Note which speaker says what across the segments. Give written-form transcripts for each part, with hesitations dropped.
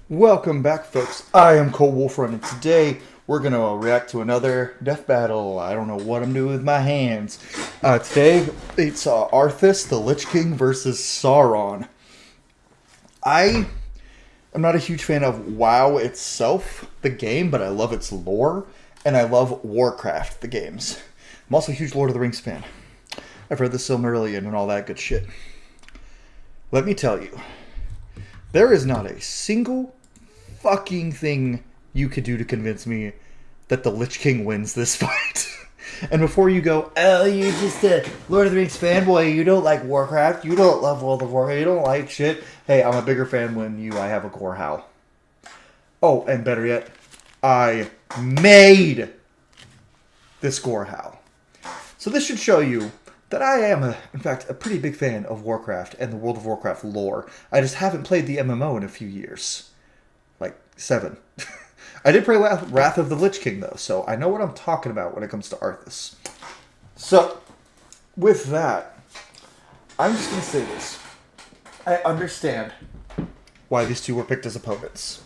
Speaker 1: Welcome back, folks. I am Cole Wolfrun, and today we're going to react to another death battle. I don't know what I'm doing with my hands. Today, it's Arthas, the Lich King, versus Sauron. I am not a huge fan of WoW itself, the game, but I love its lore, and I love Warcraft, the games. I'm also a huge Lord of the Rings fan. I've read the Silmarillion and all that good shit. Let me tell you, there is not a single fucking thing you could do to convince me that the Lich King wins this fight. And before you go, oh, you're just a Lord of the Rings fanboy, you don't like Warcraft, you don't love World of Warcraft, you don't like shit. Hey, I'm a bigger fan than you, I have a Gore Howl. Oh, and better yet, I made this Gore Howl. So this should show you that I am, in fact, a pretty big fan of Warcraft and the World of Warcraft lore. I just haven't played the MMO in a few years. Like, 7. I did play Wrath of the Lich King, though, so I know what I'm talking about when it comes to Arthas. So, with that, I'm just going to say this. I understand why these two were picked as opponents.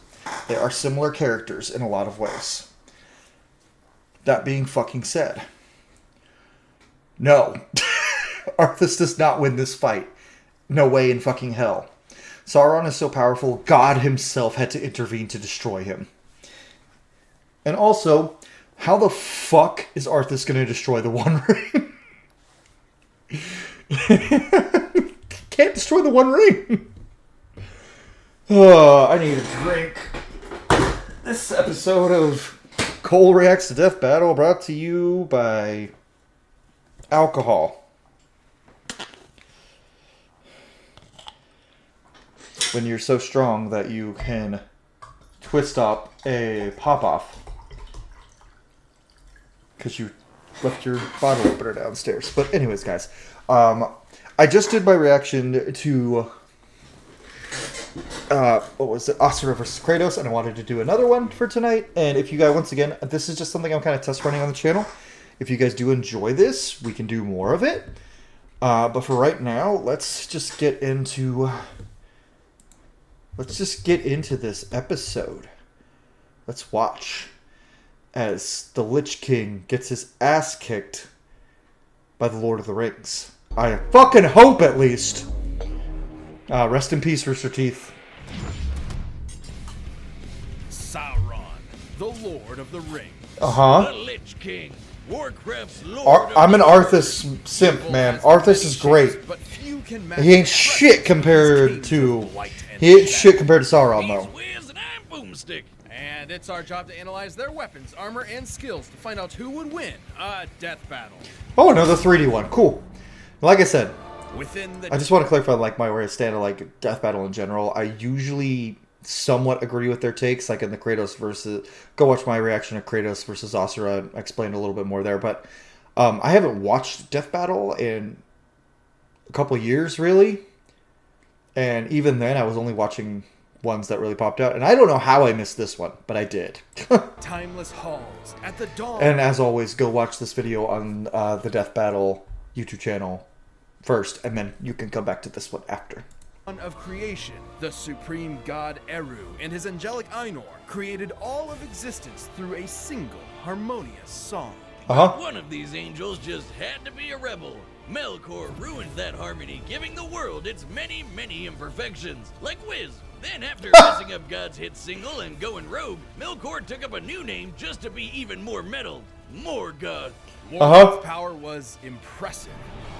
Speaker 1: They are similar characters in a lot of ways. That being fucking said, no. Arthas does not win this fight. No way in fucking hell. Sauron is so powerful, God himself had to intervene to destroy him. And also, how the fuck is Arthas going to destroy the One Ring? Can't destroy the One Ring. Oh, I need a drink. This episode of Cole Reacts to Death Battle brought to you by alcohol. When you're so strong that you can twist up a pop-off because you left your bottle opener downstairs. But anyways, guys, I just did my reaction to what was it, Asura vs. Kratos, and I wanted to do another one for tonight. And if you guys, once again, this is just something I'm kind of test running on the channel. If you guys do enjoy this, we can do more of it. But for right now, let's just get into this episode. Let's watch as the Lich King gets his ass kicked by the Lord of the Rings. I fucking hope, at least. Rest in peace, Rooster Teeth.
Speaker 2: Sauron, the Lord of the Rings.
Speaker 1: Uh-huh.
Speaker 2: The Lich King, Warcraft's Lord.
Speaker 1: I'm an Arthas simp, man. Arthas is great. He ain't shit compared to... He ain't shit compared to Sauron, though.
Speaker 2: And it's our job to analyze their weapons, armor, and skills to find out who would win a death battle.
Speaker 1: Oh, another 3D one. Cool. Like I said,
Speaker 2: Within the
Speaker 1: I just want to clarify like where I stand on like death battle in general. I usually somewhat agree with their takes, like in the Kratos versus... Go watch my reaction to Kratos versus Asura. I explained a little bit more there, but I haven't watched death battle in a couple years, really. And even then, I was only watching ones that really popped out. And I don't know how I missed this one, but I did.
Speaker 2: timeless halls at the dawn.
Speaker 1: And as always, go watch this video on the Death Battle YouTube channel first, and then you can come back to this one after.
Speaker 2: Of creation, the supreme god Eru and his angelic Ainur created all of existence through a single harmonious song.
Speaker 3: One of these angels just had to be a rebel. Melkor ruined that harmony, giving the world its many, many imperfections, like Wiz. Then after messing up God's hit single and going rogue, Melkor took up a new name just to be even more metal. Morgoth.
Speaker 2: Morgoth's power was impressive,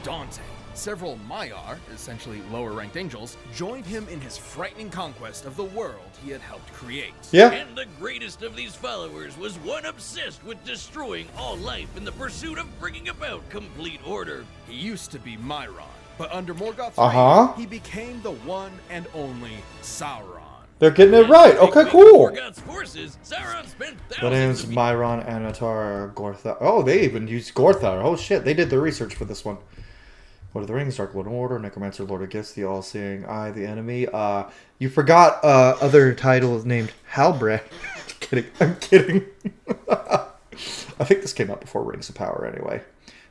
Speaker 2: daunting. Several Maiar, essentially lower-ranked angels, joined him in his frightening conquest of the world he had helped create.
Speaker 1: Yeah.
Speaker 3: And the greatest of these followers was one obsessed with destroying all life in the pursuit of bringing about complete order.
Speaker 2: He used to be Myron, but under Morgoth's
Speaker 1: Uh-huh.
Speaker 2: reign, he became the one and only Sauron.
Speaker 1: They're getting it right. Okay, cool.
Speaker 3: Morgoth's forces, Sauron spent
Speaker 1: The name's
Speaker 3: thousands of
Speaker 1: Myron, Anatar, Gorthar. Oh, they even used Gorthar. Oh shit, they did the research for this one. Lord of the Rings, Dark Lord of Order, Necromancer, Lord of Gifts, the All-Seeing Eye, the Enemy. You forgot other titles named Halbrand. I'm kidding. I think this came out before Rings of Power anyway.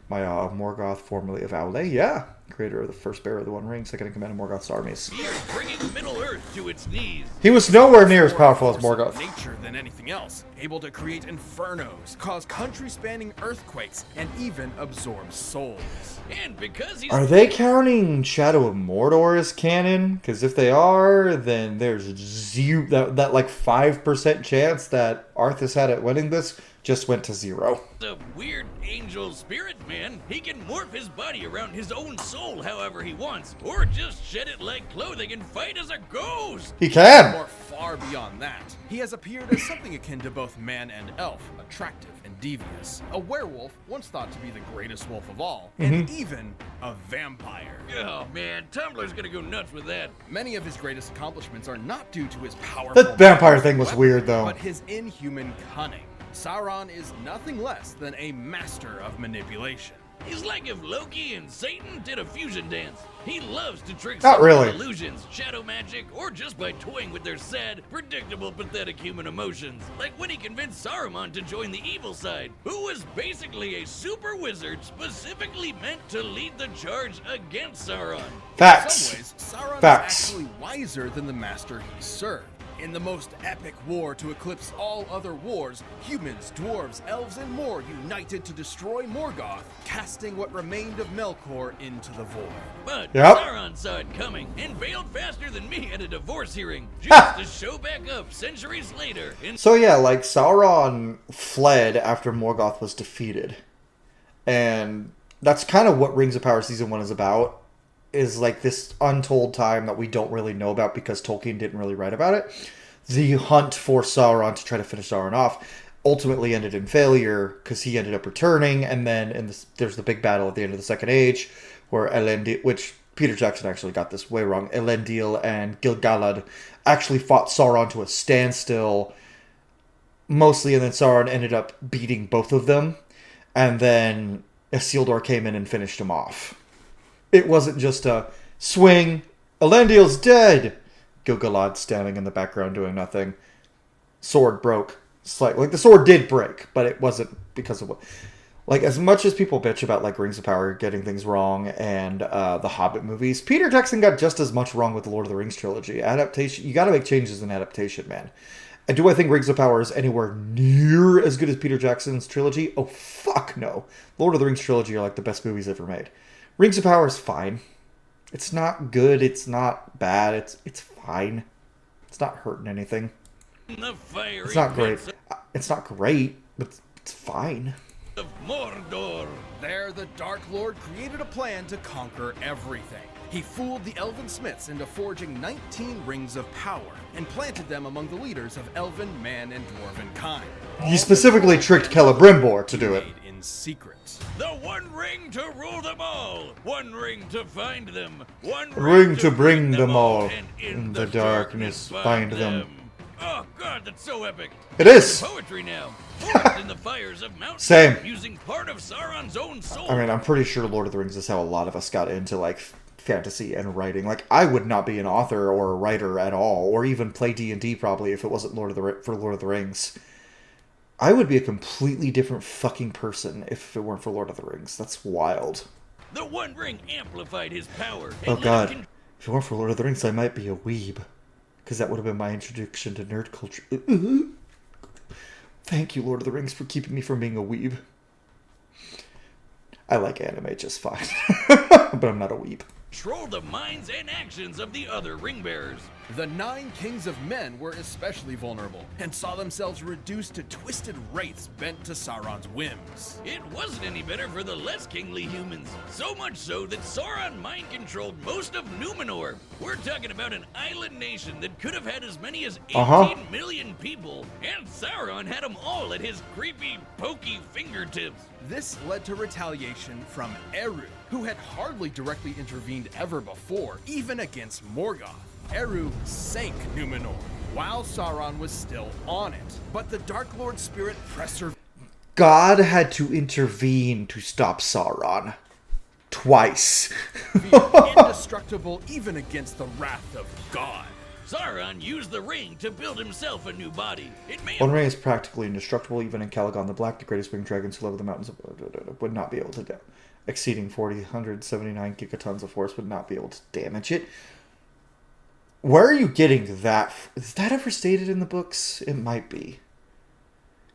Speaker 1: My Morgoth, formerly of Aule, yeah. Creator of the first bearer of the One Ring, second in command of Morgoth's armies.
Speaker 3: You're bringing Middle-earth to its knees.
Speaker 1: He was nowhere near as powerful as
Speaker 2: More a force
Speaker 1: Morgoth.
Speaker 2: of nature than anything else, able to create infernos, cause country-spanning earthquakes, and even absorb souls.
Speaker 3: And because he's
Speaker 1: Are they counting Shadow of Mordor as canon? Because if they are, then there's that like 5% chance that Arthas had at winning this just went to 0.
Speaker 3: a weird angel spirit, man. He can morph his body around his own soul however he wants, or just shed it like clothing and fight as a ghost.
Speaker 1: He can!
Speaker 2: Or far beyond that, he has appeared as something akin to both man and elf, attractive and devious. A werewolf, once thought to be the greatest wolf of all, and even a vampire.
Speaker 3: Oh man, Tumblr's gonna go nuts with that.
Speaker 2: Many of his greatest accomplishments are not due to his powerful
Speaker 1: That vampire
Speaker 2: magic
Speaker 1: thing was
Speaker 2: weapon,
Speaker 1: weird, though.
Speaker 2: but his inhuman cunning. Sauron is nothing less than a master of manipulation.
Speaker 3: He's like if Loki and Satan did a fusion dance. He loves to trick
Speaker 1: Not
Speaker 3: someone
Speaker 1: really.
Speaker 3: with illusions, shadow magic, or just by toying with their sad, predictable, pathetic human emotions. Like when he convinced Saruman to join the evil side, who was basically a super wizard specifically meant to lead the charge against Sauron.
Speaker 1: Facts.
Speaker 2: In some ways, Sauron
Speaker 1: Facts.
Speaker 2: is actually wiser than the master he served. In the most epic war to eclipse all other wars, humans, dwarves, elves, and more united to destroy Morgoth, casting what remained of Melkor into the void.
Speaker 3: But
Speaker 1: Yep.
Speaker 3: Sauron saw it coming and bailed faster than me at a divorce hearing, just to show back up centuries later.
Speaker 1: So yeah, like Sauron fled after Morgoth was defeated. And that's kind of what Rings of Power Season 1 is about. Is like this untold time that we don't really know about because Tolkien didn't really write about it. The hunt for Sauron to try to finish Sauron off ultimately ended in failure because he ended up returning, and then there's the big battle at the end of the Second Age where Elendil, which Peter Jackson actually got this way wrong, Elendil and Gil-galad actually fought Sauron to a standstill mostly, and then Sauron ended up beating both of them, and then Isildur came in and finished him off. It wasn't just a swing, Elendil's dead, Gil-galad standing in the background doing nothing. Sword broke. Slightly. Like, the sword did break, but it wasn't because of what... Like, as much as people bitch about, like, Rings of Power getting things wrong and the Hobbit movies, Peter Jackson got just as much wrong with the Lord of the Rings trilogy. Adaptation, you gotta make changes in adaptation, man. And do I think Rings of Power is anywhere near as good as Peter Jackson's trilogy? Oh, fuck no. Lord of the Rings trilogy are, like, the best movies ever made. Rings of Power is fine. It's not good. It's not bad. It's fine. It's not hurting anything.
Speaker 3: The fiery
Speaker 1: It's not great.
Speaker 3: pits
Speaker 1: It's not great, but it's fine.
Speaker 3: of Mordor.
Speaker 2: There, the Dark Lord created a plan to conquer everything. He fooled the Elven Smiths into forging 19 Rings of Power and planted them among the leaders of Elven, Man, and Dwarven kind.
Speaker 1: He specifically tricked Celebrimbor to do it.
Speaker 2: Made in secret.
Speaker 3: The one ring to rule them all. One ring to find them. One
Speaker 1: Ring to bring them all.
Speaker 3: And
Speaker 1: In the darkness find them.
Speaker 3: Oh god, that's so epic.
Speaker 1: It is.
Speaker 3: Poetry now. Forged in the fires of Mount
Speaker 1: Same.
Speaker 3: Doom, using part of Sauron's own soul.
Speaker 1: I mean, I'm pretty sure Lord of the Rings is how a lot of us got into, like, fantasy and writing. Like, I would not be an author or a writer at all, or even play D&D probably if it wasn't for Lord of the Rings. I would be a completely different fucking person if it weren't for Lord of the Rings. That's wild.
Speaker 3: The One Ring amplified his power.
Speaker 1: Oh
Speaker 3: and let
Speaker 1: god.
Speaker 3: him
Speaker 1: If it weren't for Lord of the Rings, I might be a weeb. Because that would have been my introduction to nerd culture. Thank you, Lord of the Rings, for keeping me from being a weeb. I like anime just fine. But I'm not a weeb.
Speaker 3: control the minds and actions of the other ring bearers.
Speaker 2: The 9 kings of men were especially vulnerable and saw themselves reduced to twisted wraiths bent to Sauron's whims.
Speaker 3: It wasn't any better for the less kingly humans. So much so that Sauron mind-controlled most of Numenor. We're talking about an island nation that could have had as many as 18 million people, and Sauron had them all at his creepy, pokey fingertips.
Speaker 2: This led to retaliation from Eru, who had hardly directly intervened ever before, even against Morgoth. Eru sank Numenor, while Sauron was still on it. But the Dark Lord's spirit persevered.
Speaker 1: God had to intervene to stop Sauron. Twice.
Speaker 2: Indestructible even against the wrath of God.
Speaker 3: Sauron used the ring to build himself a new body. It may
Speaker 1: One ring is practically indestructible. Even in Calagon the Black, the greatest winged dragons who live in the mountains would not be able to exceeding 179 gigatons of force would not be able to damage it. Where are you getting that? Is that ever stated in the books? It might be.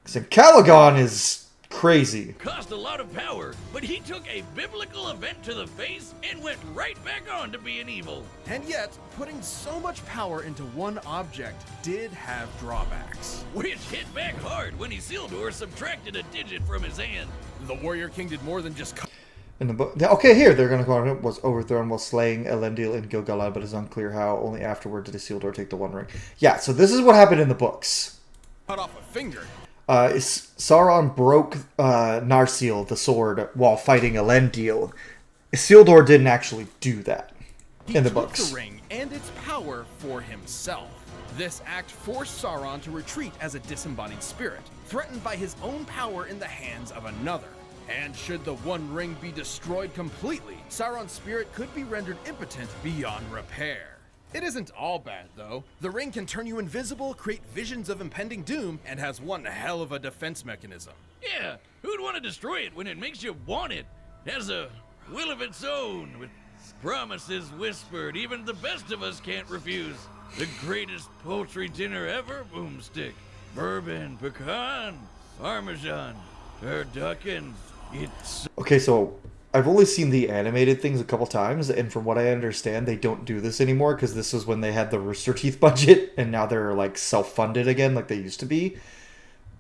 Speaker 1: Because Calagon is crazy.
Speaker 3: cost a lot of power, but he took a biblical event to the face and went right back on to being evil.
Speaker 2: And yet, putting so much power into one object did have drawbacks.
Speaker 3: Which hit back hard when Isildur subtracted a digit from his hand.
Speaker 2: The Warrior King did more than just
Speaker 1: In the book, okay, here they're going to go on. It was overthrown while slaying Elendil in Gil-galad, but it's unclear how. Only afterward did Isildur take the One Ring. Yeah, so this is what happened in the books.
Speaker 2: cut off a finger.
Speaker 1: Sauron broke Narsil, the sword, while fighting Elendil. Isildur didn't actually do that in the books.
Speaker 2: He took the ring and its power for himself. This act forced Sauron to retreat as a disembodied spirit, threatened by his own power in the hands of another. And should the One Ring be destroyed completely, Sauron's spirit could be rendered impotent beyond repair. It isn't all bad, though. The ring can turn you invisible, create visions of impending doom, and has one hell of a defense mechanism.
Speaker 3: Yeah, who'd want to destroy it when it makes you want it? It has a will of its own, with promises whispered even the best of us can't refuse. The greatest poultry dinner ever, Boomstick. Bourbon, pecan, parmesan, turducken. It's
Speaker 1: Okay, so I've only seen the animated things a couple times, and from what I understand, they don't do this anymore because this is when they had the Rooster Teeth budget, and now they're like self-funded again, like they used to be.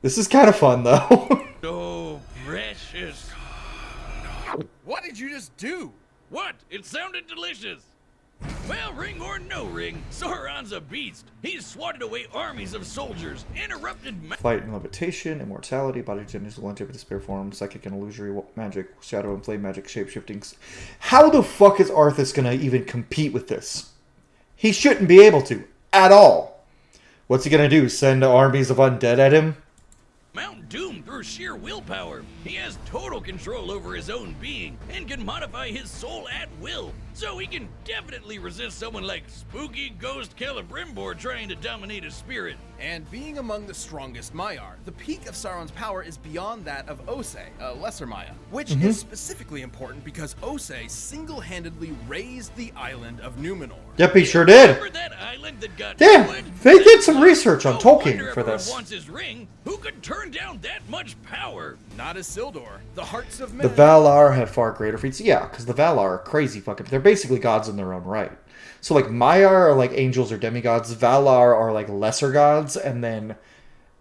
Speaker 1: This is kind of fun, though.
Speaker 3: so precious.
Speaker 2: What did you just do?
Speaker 3: What? It sounded delicious. Well, ring or no ring, Sauron's a beast. He's swatted away armies of soldiers, interrupted
Speaker 1: Flight and levitation, immortality, body changes, longevity, despair form, psychic and illusory magic, shadow and flame magic, shape-shifting. How the fuck is Arthas gonna even compete with this? He shouldn't be able to, at all. What's he gonna do, send armies of undead at him?
Speaker 3: Mount Doom through sheer willpower. He has total control over his own being and can modify his soul at will. So he can definitely resist someone like spooky ghost Celebrimbor trying to dominate his spirit.
Speaker 2: And being among the strongest Maiar, the peak of Sauron's power is beyond that of Osei, a lesser Maya, which is specifically important because Osei single-handedly raised the island of Numenor.
Speaker 1: Yep, he sure did.
Speaker 3: Remember that island that got
Speaker 1: Yeah,
Speaker 3: destroyed?
Speaker 1: they did some research on
Speaker 3: No
Speaker 1: Tolkien
Speaker 3: wonder
Speaker 1: for
Speaker 3: everyone
Speaker 1: this.
Speaker 3: wants his ring. Who could turn down that much power?
Speaker 2: Not Isildur. The hearts of
Speaker 1: The
Speaker 2: men.
Speaker 1: Valar have far greater feats. Yeah, because the Valar are crazy fucking... They're basically gods in their own right. So, like, Maiar are like angels or demigods. Valar are like lesser gods. And then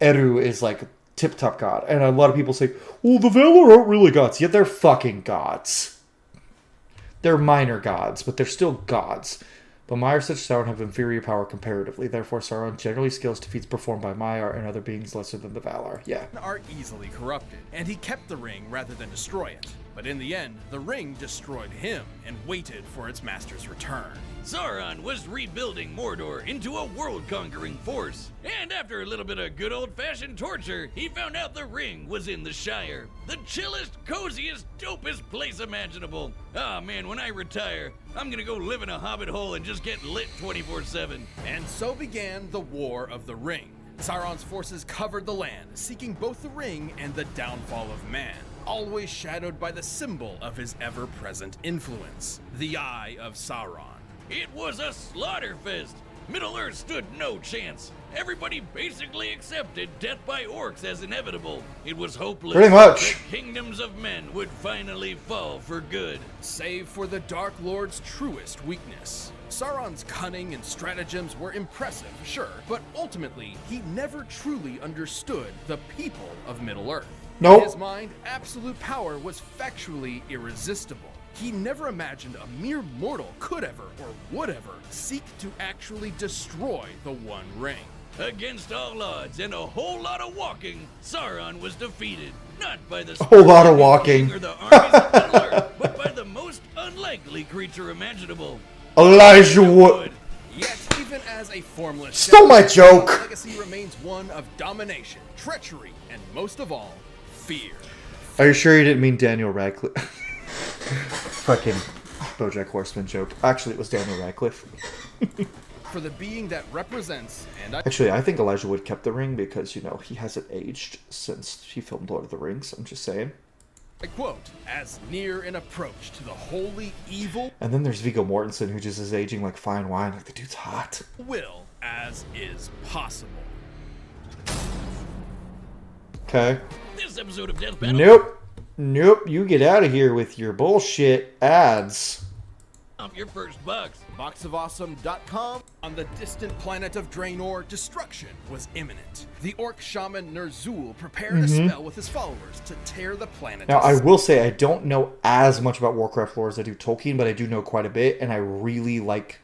Speaker 1: Eru is like tip-top god. And a lot of people say, well, the Valar aren't really gods. Yeah, they're fucking gods. They're minor gods, but they're still gods. But Maiar such as Sauron have inferior power comparatively. Therefore, Sauron generally scales to feats performed by Maiar and other beings lesser than the Valar. Yeah.
Speaker 2: Are easily corrupted, and he kept the ring rather than destroy it. But in the end, the ring destroyed him and waited for its master's return.
Speaker 3: Sauron was rebuilding Mordor into a world-conquering force. And after a little bit of good old-fashioned torture, he found out the ring was in the Shire. The chillest, coziest, dopest place imaginable. Ah, man, when I retire, I'm gonna go live in a hobbit hole and just get lit 24/7.
Speaker 2: And so began the War of the Ring. Sauron's forces covered the land, seeking both the ring and the downfall of man, always shadowed by the symbol of his ever-present influence, the Eye of Sauron.
Speaker 3: It was a slaughter fest. Middle-earth stood no chance. Everybody basically accepted death by orcs as inevitable. It was hopeless.
Speaker 1: Pretty much.
Speaker 3: The kingdoms of men would finally fall for good.
Speaker 2: Save for the Dark Lord's truest weakness. Sauron's cunning and stratagems were impressive, sure, but ultimately, he never truly understood the people of Middle-earth.
Speaker 1: Nope.
Speaker 2: In his mind, absolute power was factually irresistible. He never imagined a mere mortal could ever, or would ever, seek to actually destroy the One Ring.
Speaker 3: Against all odds and a whole lot of walking, Sauron was defeated. Not by the
Speaker 1: whole lot of walking.
Speaker 3: or the armies of Middle-earth, but by the most unlikely creature imaginable.
Speaker 1: Elijah Wood.
Speaker 2: Yet, even as a formless
Speaker 1: Stole my
Speaker 2: shadow,
Speaker 1: joke.
Speaker 2: his legacy remains one of domination, treachery, and most of all, fear.
Speaker 1: Are you sure you didn't mean Daniel Radcliffe? Fucking BoJack Horseman joke. Actually, it was Daniel Radcliffe.
Speaker 2: for the being that represents, and I
Speaker 1: Actually, I think Elijah Wood kept the ring because, you know, he hasn't aged since he filmed Lord of the Rings. I'm just saying.
Speaker 2: quote, as near an approach to the holy evil
Speaker 1: And then there's Viggo Mortensen, who just is aging like fine wine. Like, the dude's hot.
Speaker 2: will as is possible.
Speaker 1: Okay.
Speaker 3: This episode of Death Battle.
Speaker 1: Nope. Nope. You get out of here with your bullshit ads.
Speaker 3: Off your first box.
Speaker 2: Boxofawesome.com. On the distant planet of Draenor, destruction was imminent. The orc shaman Ner'zhul prepared a spell with his followers to tear the planet.
Speaker 1: Now,
Speaker 2: to
Speaker 1: I will say I don't know as much about Warcraft lore as I do Tolkien, but I do know quite a bit, and I really like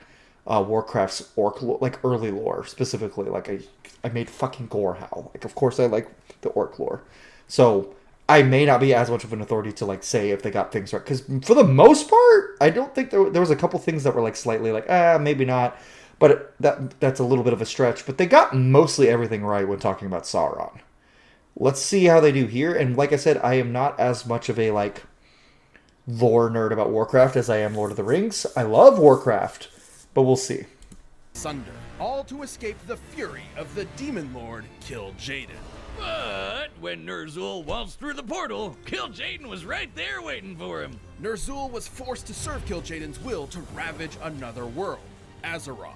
Speaker 1: Warcraft's orc lore, like early lore specifically. Like I made fucking Gorehowl. Like, of course I like the orc lore. So I may not be as much of an authority to like say if they got things right, because for the most part, I don't think there was a couple things that were like slightly like maybe not, but that's a little bit of a stretch. But they got mostly everything right when talking about Sauron. Let's see how they do here. And like I said, I am not as much of a like lore nerd about Warcraft as I am Lord of the Rings. I love Warcraft, but we'll see.
Speaker 2: Sunder, all to escape the fury of the demon lord Kil'jaeden.
Speaker 3: But when Ner'zhul waltzed through the portal, Kil'jaeden was right there waiting for him.
Speaker 2: Ner'zhul was forced to serve Kil'jaeden's will to ravage another world, Azeroth.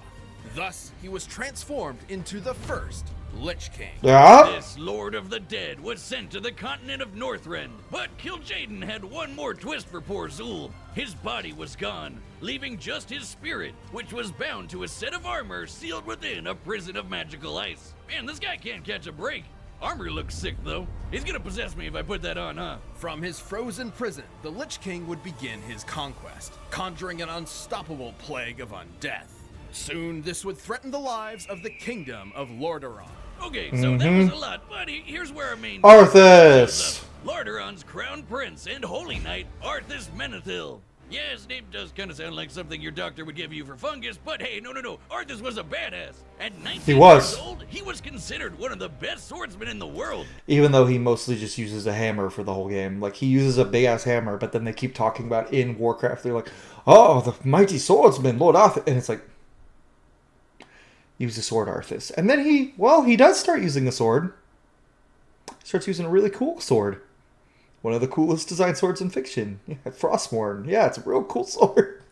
Speaker 2: Thus, he was transformed into the first Lich King.
Speaker 1: Yeah.
Speaker 3: This Lord of the Dead was sent to the continent of Northrend, but Kil'jaeden had one more twist for poor Zul. His body was gone, leaving just his spirit, which was bound to a set of armor sealed within a prison of magical ice. Man, this guy can't catch a break. Armor looks sick, though. He's gonna possess me if I put that on, huh?
Speaker 2: From his frozen prison, the Lich King would begin his conquest, conjuring an unstoppable plague of undeath. Soon, this would threaten the lives of the kingdom of Lordaeron.
Speaker 3: Okay, so that was a lot, but here's where our main...
Speaker 1: Arthas!
Speaker 3: Lordaeron's crown prince and holy knight, Arthas Menethil. Yeah, his name does kind of sound like something your doctor would give you for fungus, but hey, no. Arthas was a badass. At 19 years old, he was considered one of the best swordsmen in the world.
Speaker 1: Even though he mostly just uses a hammer for the whole game. Like, he uses a big-ass hammer, but then they keep talking about in Warcraft, they're like, oh, the mighty swordsman, Lord Arthas. And it's like, use a sword, Arthas. And then he does start using a sword. He starts using a really cool sword. One of the coolest design swords in fiction. Yeah, Frostmourne. Yeah, it's a real cool sword.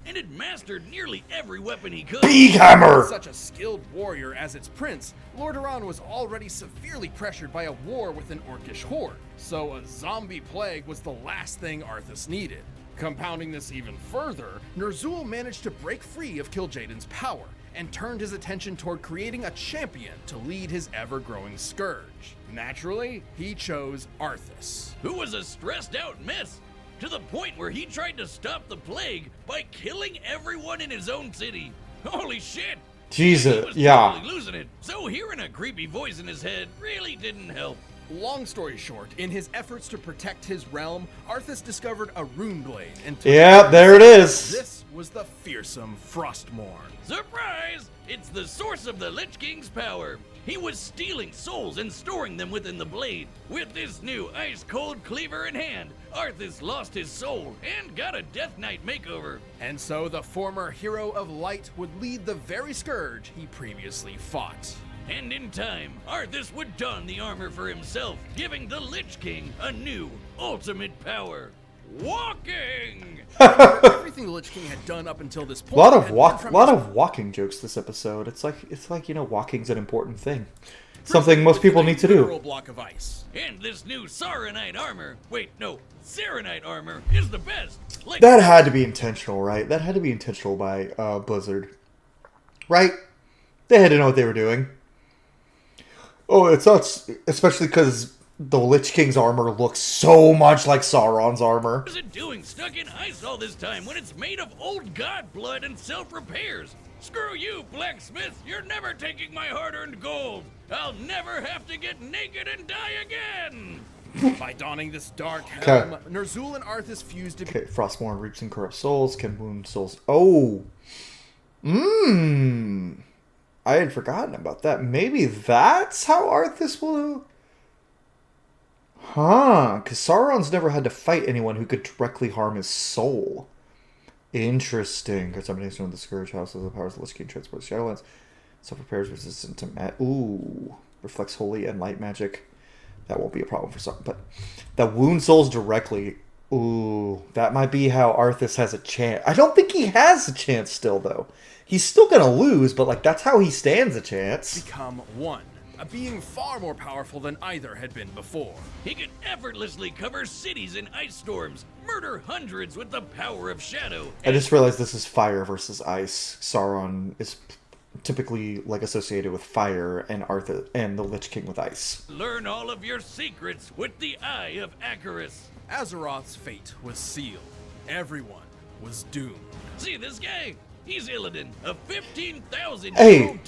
Speaker 3: And had mastered nearly every weapon he could.
Speaker 1: Big hammer!
Speaker 2: Such a skilled warrior as its prince, Lordaeron was already severely pressured by a war with an orcish horde, so a zombie plague was the last thing Arthas needed. Compounding this even further, Ner'zhul managed to break free of Kil'jaeden's power, and turned his attention toward creating a champion to lead his ever-growing scourge. Naturally, he chose Arthas,
Speaker 3: who was a stressed-out mess, to the point where he tried to stop the plague by killing everyone in his own city. Holy shit!
Speaker 1: Jesus,
Speaker 3: he was
Speaker 1: yeah.
Speaker 3: totally losing it. So hearing a creepy voice in his head really didn't help.
Speaker 2: Long story short, in his efforts to protect his realm, Arthas discovered a rune blade and
Speaker 1: Yeah, there it is.
Speaker 2: This was the fearsome Frostmourne.
Speaker 3: Surprise! It's the source of the Lich King's power. He was stealing souls and storing them within the blade. With this new ice-cold cleaver in hand, Arthas lost his soul and got a Death Knight makeover.
Speaker 2: And so the former hero of light would lead the very scourge he previously fought.
Speaker 3: And in time, Arthas would don the armor for himself, giving the Lich King a new, ultimate power. Walking!
Speaker 2: Everything the Lich King had done up until this point.
Speaker 1: A lot of walking jokes this episode. It's like walking's an important thing. Something most people need to do.
Speaker 2: Block of ice.
Speaker 3: And this new Sauronite armor, Saronite armor is the best. Like
Speaker 1: That had to be intentional, right? That had to be intentional by Blizzard. Right? They had to know what they were doing. Oh, it's not, especially because the Lich King's armor looks so much like Sauron's armor.
Speaker 3: What is it doing stuck in ice all this time when it's made of old god blood and self-repairs? Screw you, blacksmith! You're never taking my hard-earned gold! I'll never have to get naked and die again!
Speaker 2: By donning this dark helm, Ner'zhul and Arthas fused to
Speaker 1: Okay, Frostmourne reaps and corrupts souls, can wound souls. Oh! I had forgotten about that. Maybe that's how Arthas will... Huh, because Sauron's never had to fight anyone who could directly harm his soul. Interesting. Contamination of the Scourge houses the powers of the Lich King transports Shadowlands. Self-repairs resistant to ooh. Reflects holy and light magic. That won't be a problem for some, but that wound souls directly. Ooh, that might be how Arthas has a chance. I don't think he has a chance still, though. He's still gonna lose, but like that's how he stands a chance.
Speaker 2: Become one, a being far more powerful than either had been before.
Speaker 3: He could effortlessly cover cities in ice storms, murder hundreds with the power of shadow.
Speaker 1: I just realized this is fire versus ice. Sauron is typically like associated with fire, and Arthas and the Lich King with ice.
Speaker 3: Learn all of your secrets with the Eye of Acheris.
Speaker 2: Azeroth's fate was sealed. Everyone was doomed.
Speaker 3: See this guy? He's Illidan, a 15,000
Speaker 1: Hey!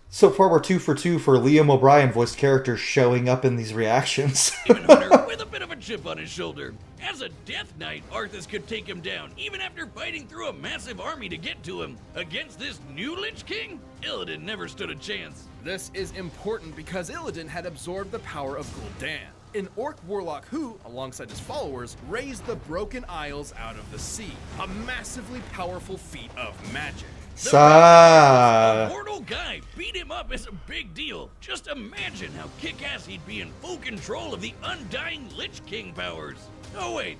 Speaker 1: So far we're 2 for 2 for Liam O'Brien voiced characters showing up in these reactions.
Speaker 3: Demon Hunter with a bit of a chip on his shoulder. As a Death Knight, Arthas could take him down, even after fighting through a massive army to get to him. Against this new Lich King, Illidan never stood a chance.
Speaker 2: This is important because Illidan had absorbed the power of Gul'dan, an orc warlock who, alongside his followers, raised the Broken Isles out of the sea, a massively powerful feat of magic.
Speaker 3: A mortal guy beat him up is a big deal. Just imagine how kick-ass he'd be in full control of the undying Lich King powers. Oh wait,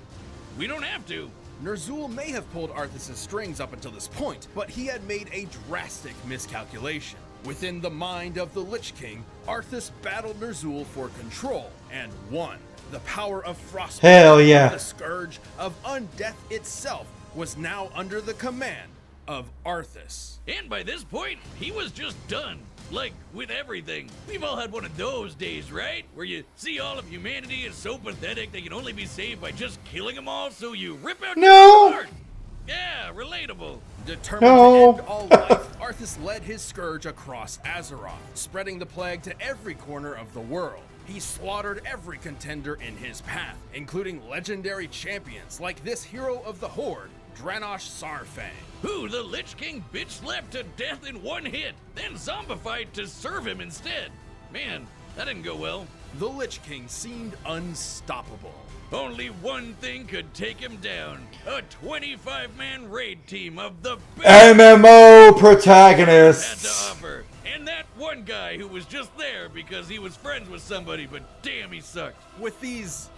Speaker 3: we don't have to.
Speaker 2: Ner'zhul may have pulled Arthas' strings up until this point, but he had made a drastic miscalculation. Within the mind of the Lich King, Arthas battled Ner'zhul for control and won. The power of Frostborn,
Speaker 1: Hell yeah.
Speaker 2: the scourge of undeath itself, was now under the command of Arthas.
Speaker 3: And by this point, he was just done. Like, with everything. We've all had one of those days, right? Where you see all of humanity is so pathetic they can only be saved by just killing them all, so you rip out your heart. Yeah, relatable.
Speaker 2: Determined to end all life, Arthas led his scourge across Azeroth, spreading the plague to every corner of the world. He slaughtered every contender in his path, including legendary champions like this hero of the Horde, Dranosh Sarfang,
Speaker 3: who the Lich King bitch slapped to death in one hit, then zombified to serve him instead. Man, that didn't go well.
Speaker 2: The Lich King seemed unstoppable.
Speaker 3: Only one thing could take him down. A 25-man raid team of the best
Speaker 1: MMO
Speaker 3: had
Speaker 1: protagonists.
Speaker 3: to offer. And that one guy who was just there because he was friends with somebody, but damn, he sucked.
Speaker 2: With these,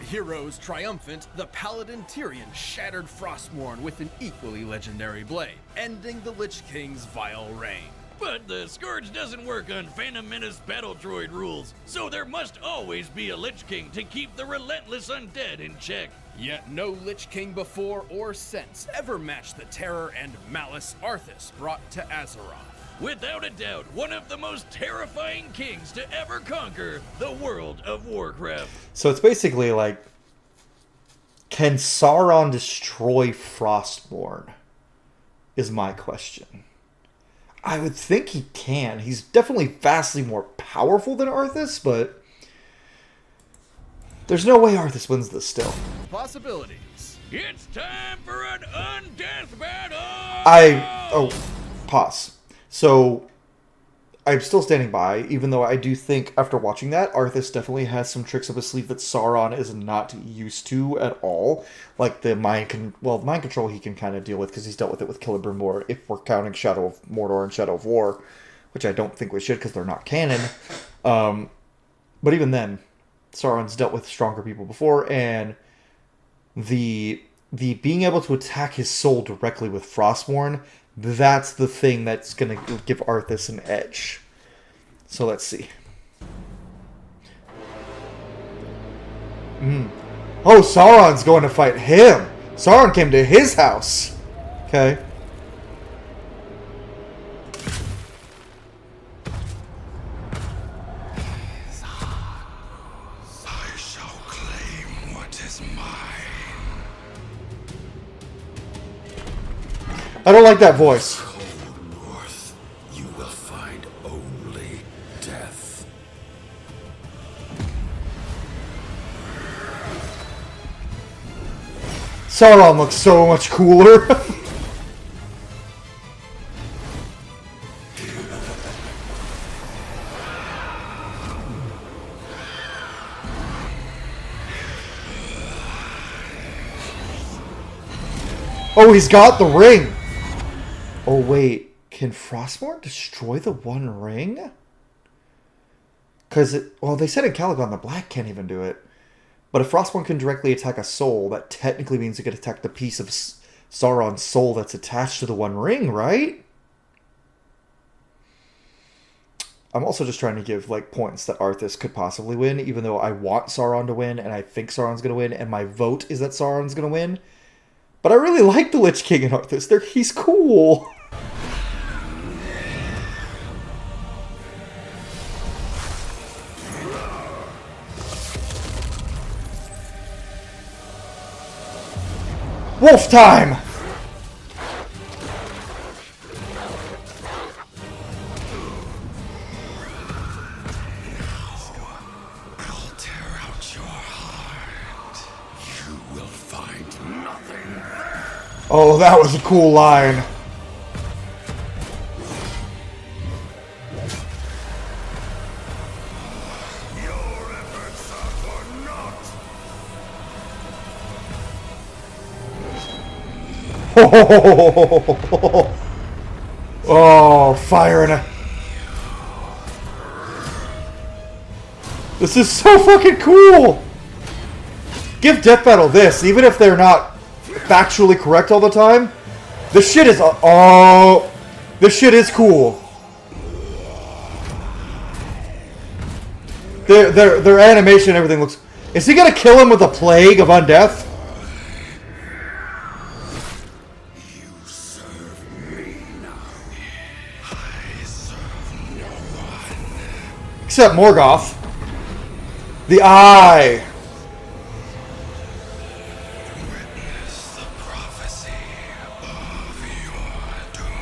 Speaker 2: heroes triumphant, the Paladin Tyrion shattered Frostmourne with an equally legendary blade, ending the Lich King's vile reign.
Speaker 3: But the Scourge doesn't work on Phantom Menace battle droid rules, so there must always be a Lich King to keep the relentless undead in check.
Speaker 2: Yet no Lich King before or since ever matched the terror and malice Arthas brought to Azeroth.
Speaker 3: Without a doubt, one of the most terrifying kings to ever conquer the world of Warcraft.
Speaker 1: So it's basically like, can Sauron destroy Frostborn? Is my question. I would think he can. He's definitely vastly more powerful than Arthas, but there's no way Arthas wins this still.
Speaker 2: Possibilities.
Speaker 3: It's time for an undeath battle!
Speaker 1: Pause. So, I'm still standing by, even though I do think, after watching that, Arthas definitely has some tricks up his sleeve that Sauron is not used to at all. Like the mind control he can kind of deal with, because he's dealt with it with Celebrimbor, if we're counting Shadow of Mordor and Shadow of War, which I don't think we should, because they're not canon. But even then, Sauron's dealt with stronger people before, and the being able to attack his soul directly with Frostmourne, that's the thing that's going to give Arthas an edge. So let's see. Oh, Sauron's going to fight him. Sauron came to his house. Okay.
Speaker 4: I shall claim what is mine.
Speaker 1: I don't like that voice.
Speaker 4: Cold north, you will find only death.
Speaker 1: Sauron looks so much cooler. Oh, he's got the ring! Oh, wait. Can Frostmourne destroy the One Ring? Because, well, they said in Caligon the Black can't even do it. But if Frostmourne can directly attack a soul, that technically means it could attack the piece of Sauron's soul that's attached to the One Ring, right? I'm also just trying to give, like, points that Arthas could possibly win, even though I want Sauron to win, and I think Sauron's going to win, and my vote is that Sauron's going to win. But I really like the Lich King in Arthas. He's cool. Wolf time!
Speaker 4: I'll tear out your heart. You will find nothing.
Speaker 1: Oh, that was a cool line.
Speaker 4: Your efforts are for naught.
Speaker 1: Oh, fire and a... This is so fucking cool! Give Death Battle this, even if they're not factually correct all the time. This shit is... Oh... This shit is cool. Their animation and everything looks... Is he gonna kill him with a plague of undeath? Except Morgoth. The eye.
Speaker 4: Witness the prophecy of your doom.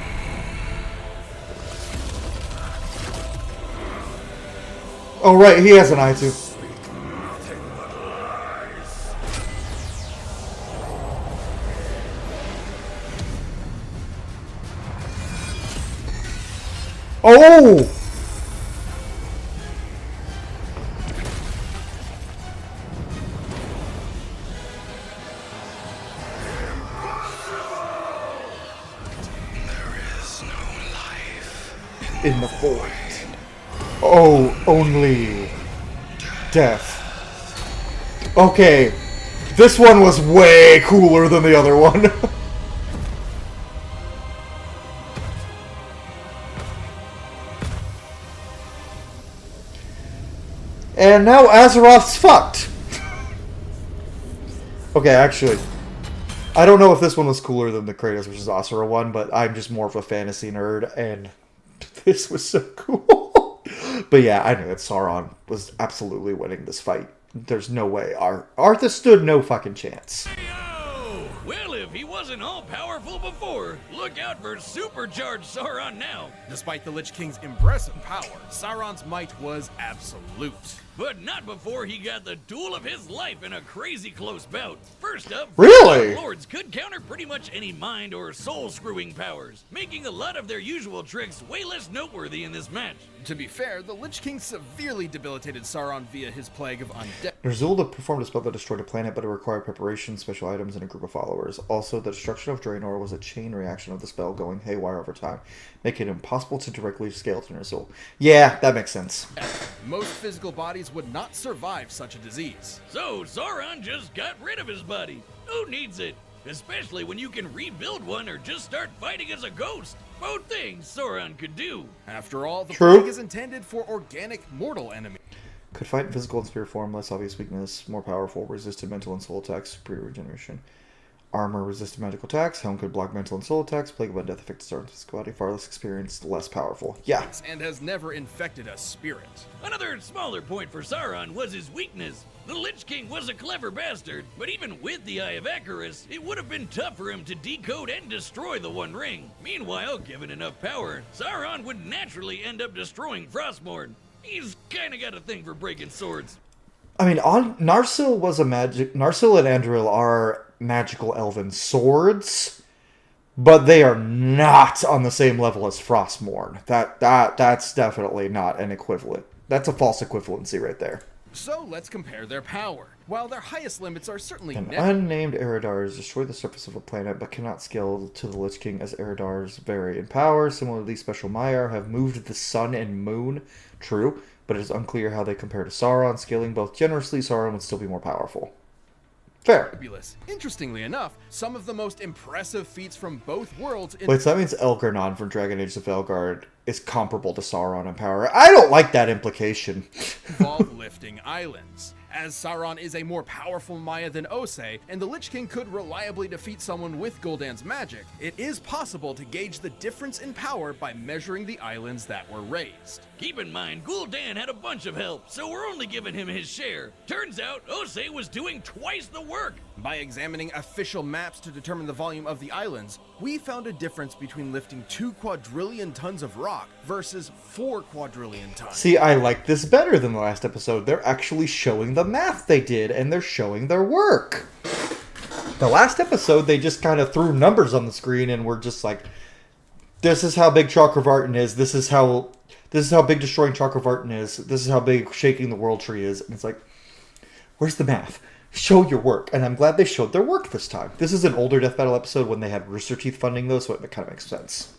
Speaker 1: Oh, right, he has an eye too.
Speaker 4: Nothing but lies.
Speaker 1: Oh! In the void. Oh, only death. Okay, this one was way cooler than the other one. And now Azeroth's fucked. Okay, actually, I don't know if this one was cooler than the Kratos vs. Asura one, but I'm just more of a fantasy nerd, and this was so cool. But yeah, I knew that Sauron was absolutely winning this fight. There's no way. Arthas stood no fucking chance.
Speaker 3: Yo! Well, if he wasn't all-powerful before, look out for supercharged Sauron now.
Speaker 2: Despite the Lich King's impressive power, Sauron's might was absolute.
Speaker 3: But not before he got the duel of his life in a crazy close bout. First up,
Speaker 1: Really?
Speaker 3: Lords could counter pretty much any mind or soul-screwing powers, making a lot of their usual tricks way less noteworthy in this match.
Speaker 2: To be fair, the Lich King severely debilitated Sauron via his plague of undead.
Speaker 1: Ner'zhul performed a spell that destroyed a planet, but it required preparation, special items, and a group of followers. Also, the destruction of Draenor was a chain reaction of the spell going haywire over time, making it impossible to directly scale to Ner'zhul. Yeah, that makes sense.
Speaker 2: Most physical bodies would not survive such a disease.
Speaker 3: So Sauron just got rid of his body. Who needs it? Especially when you can rebuild one or just start fighting as a ghost. Both things Sauron could do.
Speaker 2: After all, the
Speaker 1: True.
Speaker 2: plague is intended for organic mortal enemies.
Speaker 1: Could fight in physical and spirit form, less obvious weakness, more powerful, resisted mental and soul attacks, superior regeneration. Armor, resisted magical attacks, helm could block mental and soul attacks, plague of undeath affects Sauron's physical body, far less experienced, less powerful. Yeah.
Speaker 2: And has never infected a spirit.
Speaker 3: Another smaller point for Sauron was his weakness. The Lich King was a clever bastard, but even with the Eye of Icarus, it would have been tough for him to decode and destroy the One Ring. Meanwhile, given enough power, Sauron would naturally end up destroying Frostmourne. He's kinda got a thing for breaking swords.
Speaker 1: I mean, Narsil was a magic... Narsil and Anduril are magical elven swords, but they are not on the same level as Frostmourne. That's definitely not an equivalent. That's a false equivalency right there.
Speaker 2: So let's compare their power. While their highest limits are certainly
Speaker 1: An
Speaker 2: never
Speaker 1: unnamed Eridars destroy the surface of a planet but cannot scale to the Lich King as Eridars vary in power. Similarly, Special Maiar have moved the sun and moon. True, but it is unclear how they compare to Sauron. Scaling both generously, Sauron would still be more powerful. Fair.
Speaker 2: fabulous. Interestingly enough, some of the most impressive feats from both worlds
Speaker 1: Wait, so that means Elgar'nan from Dragon Age of Elgard is comparable to Sauron in power. I don't like that implication.
Speaker 2: involve lifting islands. As Sauron is a more powerful Maya than Osei, and the Lich King could reliably defeat someone with Gul'dan's magic, it is possible to gauge the difference in power by measuring the islands that were raised.
Speaker 3: Keep in mind, Gul'dan had a bunch of help, so we're only giving him his share. Turns out, Osei was doing twice the work.
Speaker 2: By examining official maps to determine the volume of the islands, we found a difference between lifting 2 quadrillion tons of rock versus 4 quadrillion tons.
Speaker 1: See, I like this better than the last episode. They're actually showing the math they did, and they're showing their work. The last episode, they just kind of threw numbers on the screen, and were just like, this is how big Chakravartin is, this is how big destroying Chakravartin is, this is how big shaking the world tree is. And it's like, where's the math? Show your work. And I'm glad they showed their work this time. This is an older Death Battle episode when they had Rooster Teeth funding, though, so it kind of makes sense.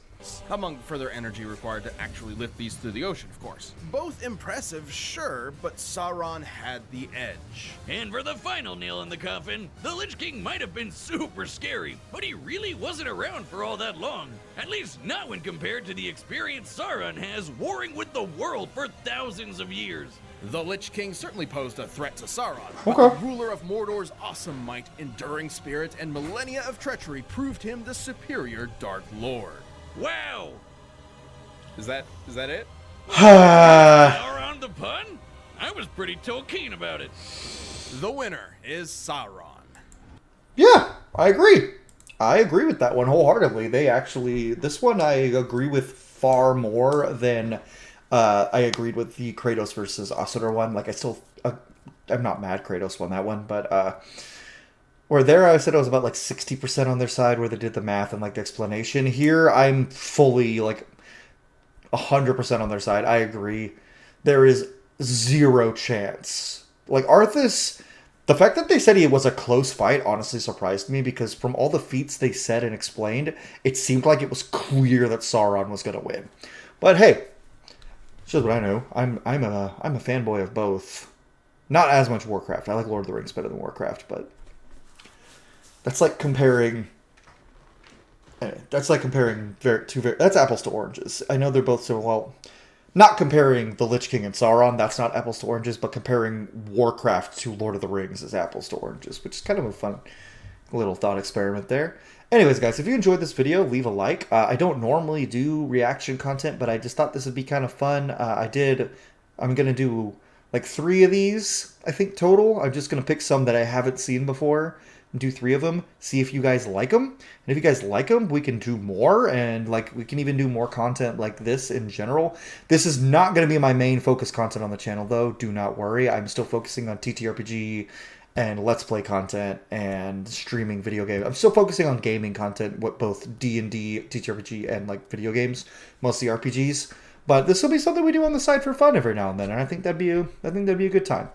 Speaker 2: Among further energy required to actually lift these through the ocean, of course. Both impressive, sure, but Sauron had the edge.
Speaker 3: And for the final nail in the coffin, the Lich King might have been super scary, but he really wasn't around for all that long. At least not when compared to the experience Sauron has warring with the world for thousands of years.
Speaker 2: The Lich King certainly posed a threat to Sauron,
Speaker 1: Okay.
Speaker 2: but the ruler of Mordor's awesome might, enduring spirit, and millennia of treachery proved him the superior Dark Lord.
Speaker 3: Wow!
Speaker 2: Is that it?
Speaker 3: Sauron the pun? I was pretty keen about it.
Speaker 2: The winner is Sauron.
Speaker 1: Yeah, I agree. I agree with that one wholeheartedly. This one I agree with far more than I agreed with the Kratos versus Asura one. Like, I'm not mad Kratos won that one, but where there I said I was about like 60% on their side where they did the math and like the explanation. Here I'm fully like 100% on their side. I agree. There is zero chance. Like Arthas, the fact that they said it was a close fight honestly surprised me, because from all the feats they said and explained, it seemed like it was clear that Sauron was going to win. But hey, shows what I know. I'm a fanboy of both. Not as much Warcraft. I like Lord of the Rings better than Warcraft, but that's like comparing. That's apples to oranges. I know they're both so well. Not comparing the Lich King and Sauron, that's not apples to oranges, but comparing Warcraft to Lord of the Rings is apples to oranges, which is kind of a fun little thought experiment there. Anyways, guys, if you enjoyed this video, leave a like. I don't normally do reaction content, but I just thought this would be kind of fun. I'm going to do like 3 of these, I think, total. I'm just going to pick some that I haven't seen before and do 3 of them, see if you guys like them. And if you guys like them, we can do more, and like we can even do more content like this in general. This is not going to be my main focus content on the channel, though. Do not worry. I'm still focusing on TTRPG and Let's Play content and streaming video games. I'm still focusing on gaming content, both D&D, TTRPG, and like video games, mostly RPGs. But this will be something we do on the side for fun every now and then, and I think that'd be a good time.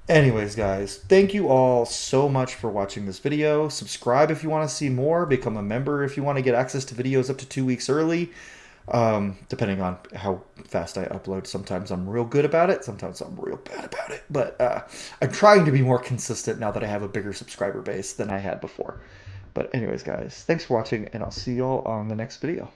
Speaker 1: Anyways, guys, thank you all so much for watching this video. Subscribe if you want to see more. Become a member if you want to get access to videos up to 2 weeks early. Depending on how fast I upload. Sometimes I'm real good about it. Sometimes I'm real bad about it. But I'm trying to be more consistent now that I have a bigger subscriber base than I had before. But anyways, guys, thanks for watching, and I'll see y'all on the next video.